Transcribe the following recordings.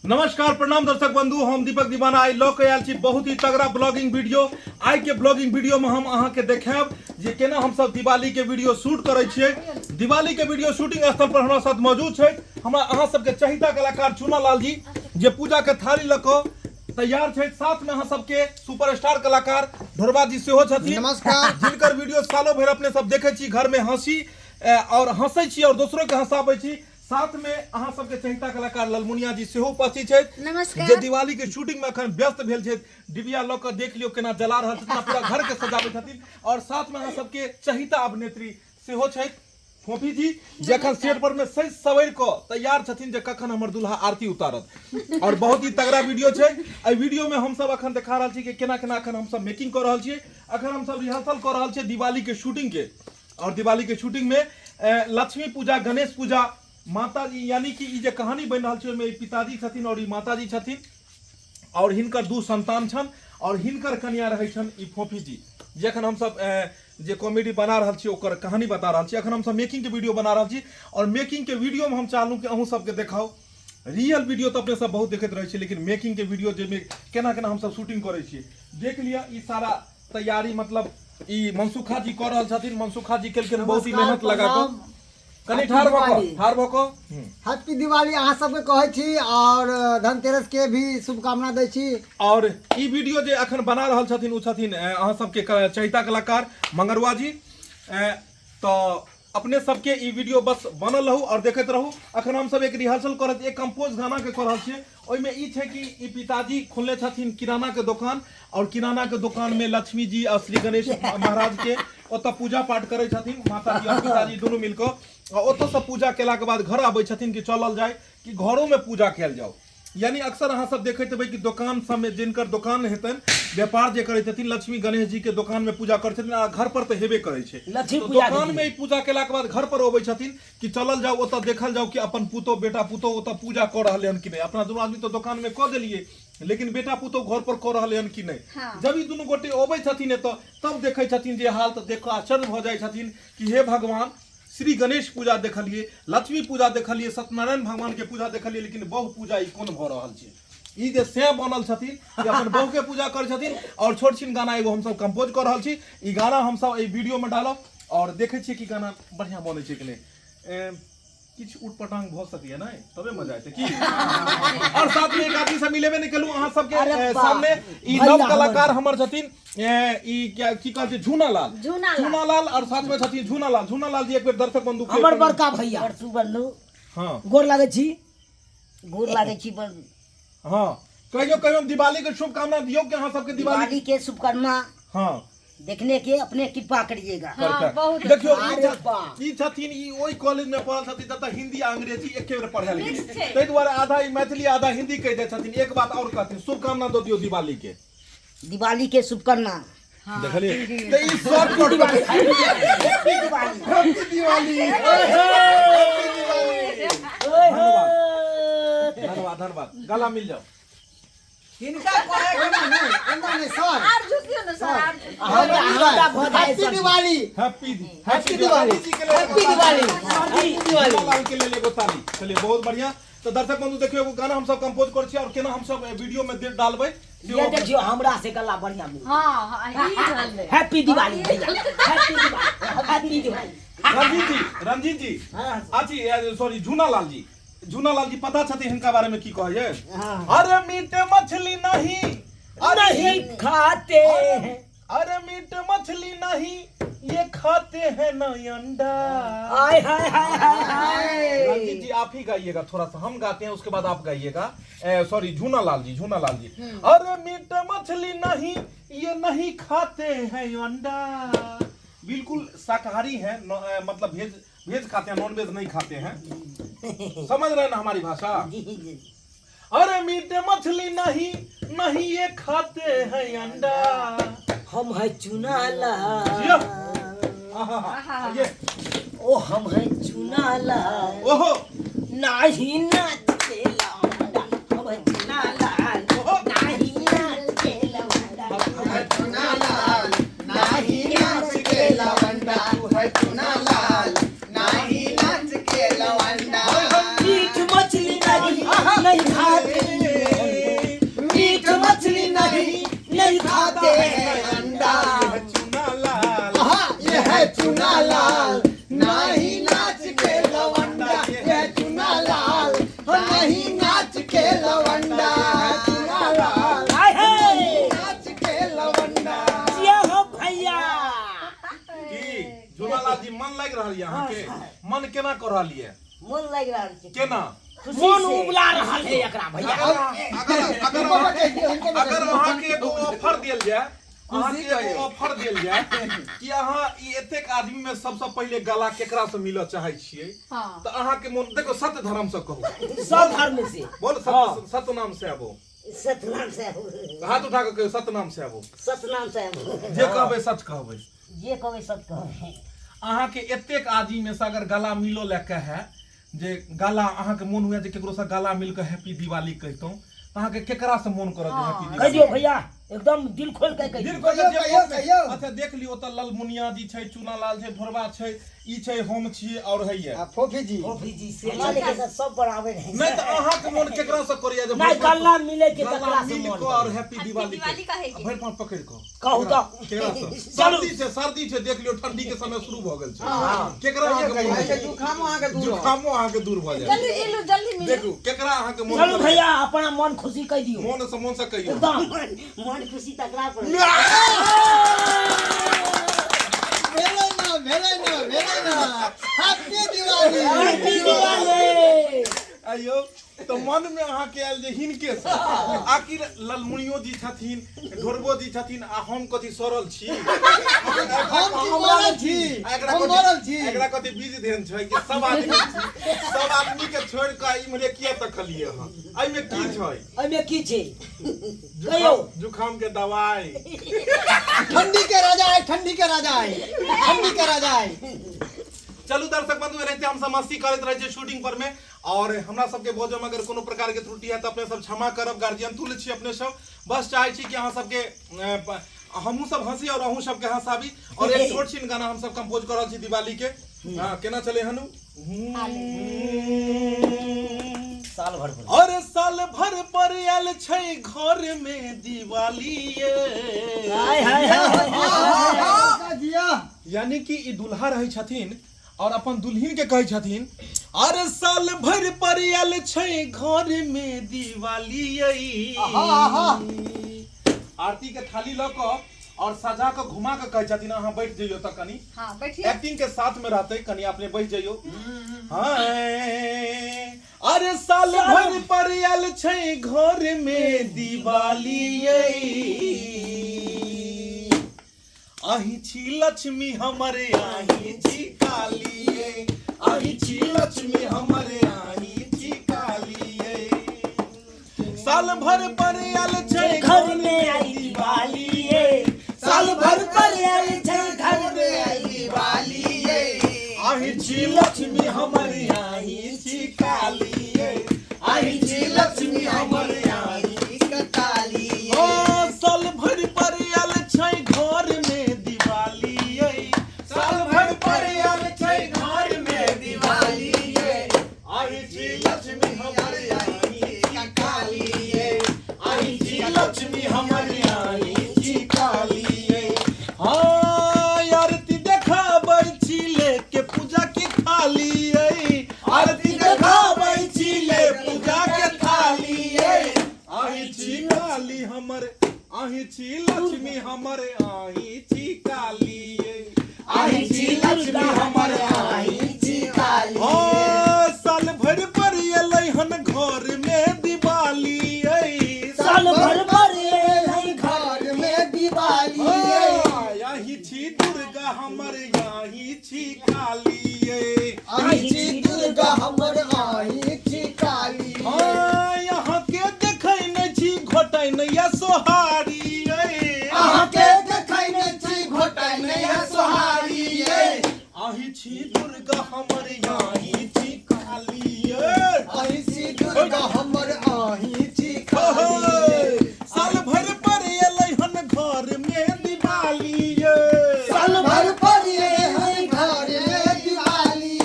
नमस्कार प्रणाम दर्शक बंधु, हम दीपक दीवाना आई लऽ के आयल छी बहुत ही तगड़ा ब्लॉगिंग वीडियो। आई के ब्लॉगिंग वीडियो में हम अहाँ के देखाब जे केना हम सब दिवाली के वीडियो शूट करे छियै। दिवाली के वीडियो शूटिंग स्थल पर हमारा साथ मौजूद छै हमरा अहाँ सबके चहिता कलाकार चूना लाल जी, जे पूजा के थाली लऽ कऽ तैयार छै। साथ में अहाँ सबके सुपरस्टार कलाकार ढोरबा जी सेहो छथिन। नमस्कार। जिनकर वीडियो सालों भर अपने सब देखे छी, घर में हंसी और हंसै छी और दोसरों के हंसाबै छी। साथ में अहाँ सबके चहिता कलाकार ललमुनिया जी सेहो उपस्थित छथि, नमस्कार। जे दिवाली के शूटिंग में अखन व्यस्त भेल छथि। डिबिया लऽ कऽ देख लियौ केना जला रहल छथिन, पूरा घर के सजाबै छथिन। और साथ में अहाँ सबके चहिता अभिनेत्री सेहो छथि फोफी जी, जे अखन सेट पर में सज सवरि कऽ तैयार छथिन जे कखन हमर दुल्हा आरती उतारत। और बहुत ही तगड़ा वीडियो छै। एहि वीडियो में हम सब अखन देखा रहल छी कि केना केना अखन हम सब मेकिंग कऽ रहल छियै। अखन हम सब रिहर्सल कऽ रहल छियै दिवाली के शूटिंग के। और दिवाली के शूटिंग में लक्ष्मी पूजा, गणेश पूजा, माता जी, यानी कि ई जे कहानी बन रहा है पिताजी छथिन और ई माता जी छथिन और हिनकर दू संतान छन और हिनकर कन्या रहे छन ई फोफी जी। जे अखन हम सब जे कॉमेडी बना रहल छी ओकर कहानी बता रहल छी। अखन हम सब मेकिंग के वीडियो बना रहल छी और मेकिंग के वीडियो में हम चाहलूँ कि अहूँ सबके देखाओ। रियल वीडियो तो अपने सब बहुत देखते रहे छी, लेकिन मेकिंग के वीडियो जे केना केना हम सब शूटिंग करे छी देख लिया। ई सारा तैयारी मतलब ई मनसुखा जी कर रहल छथिन। मनसुखा जी केलखिन बहुत ही मेहनत लगा कऽ। कनी ठार भऽ कऽ हैप्पी दिवाली अहाँ सबके कहै छी और धनतेरस के भी शुभकामना दै छी। और ई वीडियो जे अखन बना रहल छथिन उ छथिन अहाँ सबके चहिता कलाकार मंगरुआ जी। तो अपने सबके ई वीडियो बस बनल रहू और देखैत रहू। अखन हम सब एक रिहर्सल करत एक कंपोज गाना के कर रहल छियै। ओइमे ई छै कि ई पिताजी खोलने छथिन किराना के दुकान और किराना के दुकान में लक्ष्मी जी और श्री गणेश महाराज के ओतऽ पूजा पाठ करै छथिन, माता जी और पिताजी दुनू मिलकर। और ओतऽ से पूजा केला के बाद घर आबै छथिन कि चलल जाए कि घरों में पूजा कैल जाओ। यानी अक्सर अहाँ सब देखैत हेबै कि दुकान सब में जिनकर दुकान हेतन व्यापार जे करैत हेथिन लक्ष्मी गणेश जी के दुकान में पूजा करैत छथिन आ घर पर तो हेबे करै छै। तो दुकान में पूजा केला के बाद घर पर अबै छथिन कि चलल जाओ ओतऽ देखल जाओ कि अपन पुतो बेटा पुतो ओतऽ पूजा कऽ रहले हन कि नहीं। अपना दुनू आदमी तो दुकान में कऽ देलिए, लेकिन बेटा पुतो घर पर कऽ रहले हन कि नहीं। हाँ। जब ई दुनू गोटे अबै छथिन एतऽ तब देखै छथिन जे हाल, तो देखो आश्चर्य भऽ जाइ छथिन कि हे भगवान, श्री गणेश पूजा देखलिए, लक्ष्मी पूजा देखलिए, सत्यनारायण भगवान के पूजा देखलिए, लेकिन बहु पूजा ई कोन भऽ रहल छै। ई जे श्याम बनल छथिन जे अपन बहु के पूजा करै छथिन। और छोट छिन गाना एगो हम सब कंपोज कर रहल छी। ई गाना हम सब एहि वीडियो में डालब और देखै छियै कि गाना बढ़िया बनै छै कि नहीं। किछ उटपटांग भ सकैए ना, तबे मजा एतै की। और साथ में एक आदमी से मिलेबे नहीं केलू अहाँ सबके सामने। ई नव कलाकार हमर छथिन ई क्या की कहै छै झूना लाल और साथ में छथिन झूना लाल जी। एक बेर दर्शक बंधु हमर बड़का भैया परसू बन्नू। हां गोर लागै छी हां कहियो दिवाली के शुभकामना दियो कि अहाँ सबके दिवाली के शुभकामना हां देखने के अपने कृपा करिएगा। हाँ, देखियो ई छथिन ई ओई कॉलेज में पढ़ल छथिन जतऽ हिंदी आ अंग्रेजी एके बेर पढ़ायल गेल, तै दुआरे आधा ई मैथिली आधा हिंदी कहि दै छथिन। एक बात और कहथिन, शुभकामना दो दियो दिवाली के शुभकामना। देखलिए तो ई शॉर्ट कट हैप्पी दिवाली। धन्यवाद गला मिल जाओ। इनका कहे के नहीं एंदा ने सर आर झुकियो न सर आर हैप्पी दिवाली। हैप्पी दिवाली जी के लिए हैप्पी दिवाली लाल के लिए एगो ताली। चलिए बहुत बढ़िया। तो दर्शक बंधु देखियो एगो गाना हम सब कंपोज कर छी और केना हम सब वीडियो में डालबै। ये देखियो हमरा से गला बढ़िया मिल। हां ई रहले हैप्पी दिवाली भैया, हैप्पी दिवाली। रंजीत जी आची सॉरी झूना लाल जी पता छथि इनका बारे में की कहे है। अरे मीट मछली नहीं खाते हैं, अरे मीट मछली नहीं ये खाते हैं ना अंडा। हाय हाय हाय हाय। रंजीत जी आप ही गाइएगा, थोड़ा सा हम गाते हैं उसके बाद आप गाइएगा। सॉरी झूना लाल जी। अरे मीट मछली नहीं ये नहीं खाते हैं अंडा। बिल्कुल शाकाहारी है, मतलब वेज खाते हैं, नॉन वेज नहीं खाते हैं। समझ रहे हैं ना हमारी भाषा। अरे मीट मछली नहीं ये खाते हैं अंडा। हम है चुना लाल, ये ओ हम है चुना लाल, ओहो नहीं नाचते लौंडा। हम है चुना लाल, नहीं नाचते लौंडा। हम है चुना लाल, नहीं नाचते लौंडा। तू है चुना लाल नहीं नाच के लवंडा। मीट मछली नहीं खाते अहाँ के मन केना कर रहलिए मन लागि रहल छै केना मन उबला रहल है एकरा भैया अगर अहाँ के एगो ऑफर देल जाए अहाँ के एगो ऑफर देल जाए कि अहाँ ई एतेक आदमी में सबसे पहले गला केकरा से मिलऽ चाहै छियै तो अहाँ के मन देखो सत्य धर्म से कहू सब धर्म से बोल सत्य नाम से आबो सतनाम से हाथ उठा के कहियो सत्य नाम से आबो सतनाम से जे कहबै सच कहबै जे कहबै सत कहबै अहाँ के एतेक आदमी में से अगर गला मिलो लेके है जे गला अहाँ के मन हुए जे केकरो से गला मिल के हैप्पी दिवाली कहतौ अहाँ के केकरा से मन करत हैप्पी कह दिवाली दियो भैया एकदम दिल खोल के कह दिल दियो को कहियो, कहियो। अच्छा देख लियो त ललमुनिया जी छै चूनालाल छै ढोरबा छै ई छै हम छियै और हैया आ, फोफी जी ओफी जी से लड़का से सब बराबर है नहीं तो अहाँ के मन केकरा से करिया जे नहीं गल्ला मिले के गला तकरा से मिल मन को और हैप्पी दिवाली दिवाली का है कि? भर पांच पकड़ को कहू तो केकरा से चलू। सर्दी छै देख लियो ठंडी के समय शुरू भ गेल छै केकरा अहाँ के मन ऐसे जुखामो अहाँ के दूर हो। जुखामो अहाँ के दूर भ जाय जल्दी एलू जल्दी मिल देखू केकरा अहाँ के मन चलो भैया अपना मन खुशी कह दियो मन से कहियो एकदम मन खुशी तकरा पर भेलै ना हैप्पी दिवाली हैप्पी दिवाली अयो तो मन में अहाँ के आयल जे हिनके से आखिर ललमुनियो जी छथिन ढोरबो जी छथिन आ हम कथि सरल छी हम की मरल छी हम मरल छी एकरा कथि बीज देन छै कि सब आदमी के छोड़ के इमरे किया तकलिए हां एइ में की छै एमे की छै कहियो जुखाम के दवाई ठंडी के राजा है ठंडी के राजा है ठंडी के राजा है चलू दर्शक बंधु रहते हम सब मस्ती करते रहे शूटिंग पर में और हमरा सबके बोझ में अगर कोनो प्रकार के त्रुटि है तो अपने सब क्षमा करब गार्जियन तुल्य छी अपने सब बस चाहे छी कि अहाँ सबके हमहू सब हंसी और अहू सबके हंसाबी और एक छोट छिन गाना हम सब कंपोज कर रहल छी दिवाली के हां केना चले हनु साल भर अरे साल भर पर आयल छै घर में दिवाली हाय हाय हाय जिया यानी कि ई दुल्हा रहे छथिन और अपन दुल्हिन के कहे छथिन अरे साल भर पर आयल छै घर में दिवाली आरती के थाली ल क और सजा के घुमा के कहे छथिन अहाँ बैठ जइयो त कनी हां बैठिए एक्टिंग के साथ में रहते कनी आपने बैठ जइयो अरे साल भर पर आयल छै घर में दिवाली आही छी लक्ष्मी हमरे आही छी कालिए आही छी लक्ष्मी हमरे आही छी कालिए साल भर पर आयल छै घर में आई दिवाली साल भर पर आई छै घर में आई दिवाली आही छी लक्ष्मी हमरे आही छी कालिए आही छी लक्ष्मी हमरे आही कालिए ओ साल भर पर आयल छै घर में दिवाली साल भर पर आयल छै घर में दिवाली आही छी लक्ष्मी हमरे आही छी कालिए आही छी लक्ष्मी हमरे आही छी कालिए हां आरती देखाबै छी लेके पूजा के थाली आरती देखाबै छी ले पूजा के थाली आही छी काली हमर आही छी लक्ष्मी हमर आही छी काली आही छी लक्ष्मी हमर आही छी काली हां साल भर पर एलै हन घर में दिवाली साल भर पर आई घर में दिवाली आही छी दुर्गा हमर आही छी काली आई छी दुर्गा हमर आई छी काली हां यहाँ के देखै नै छी घोटै नै या सोहारी अहाँ के देखै नै छी घोटै नै है सोहारी आही छी दुर्गा हमर आही छी काली आई छी दुर्गा हमर आई छी काली साल भर पर एलै हन घर में दिवाली साल भर पर है घर में दिवाली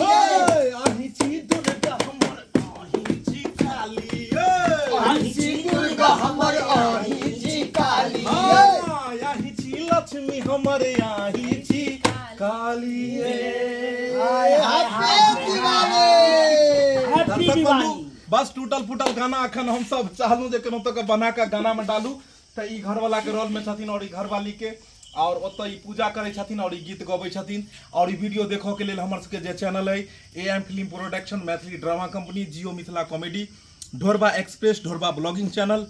आही छी दुर्गा हमर आही छी काली आई छी दुर्गा हमर आई छी काली आही छी लक्ष्मी हमर आही छी काली हैप्पी दिवाली हैप्पी दर्शक दिवाली बंधु, बस टूटल फूटल गाना अखन हम सब चाहलू जे केनो तक बना के गाना में डालू त ई घर वाला के रोल में छथिन और ई घर वाली के और ओत ई पूजा करे छथिन और ई गीत गबै छथिन और ई वीडियो देखो के लेल हमर सबके जे चैनल है AM film production Maithili drama company जियो Mithila comedy Dhorba express Dhorba blogging channel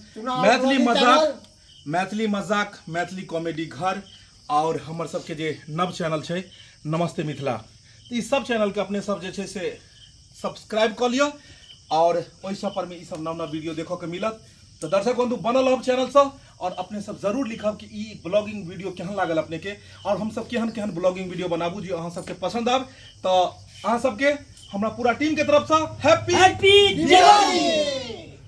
Maithili मजाक मैथिली कॉमेडी घर और हमर सबके जे नव चैनल छै नमस्ते मिथिला। तो ई सब चैनल के अपने सब जे छै से सब्सक्राइब कर लियो और ओहि सब पर में ई सब नव नव वीडियो देखो के मिलत। तो दर्शक बंधु बनल रहब चैनल से और अपने सब जरूर लिखब कि ई ब्लॉगिंग वीडियो केहन लागल अपने के और हम सब केहन केहन ब्लॉगिंग वीडियो बनाबू जो अहाँ सबके पसंद आब। तो अहाँ सबके हमरा पूरा टीम के तरफ से हैप्पी दिवाली।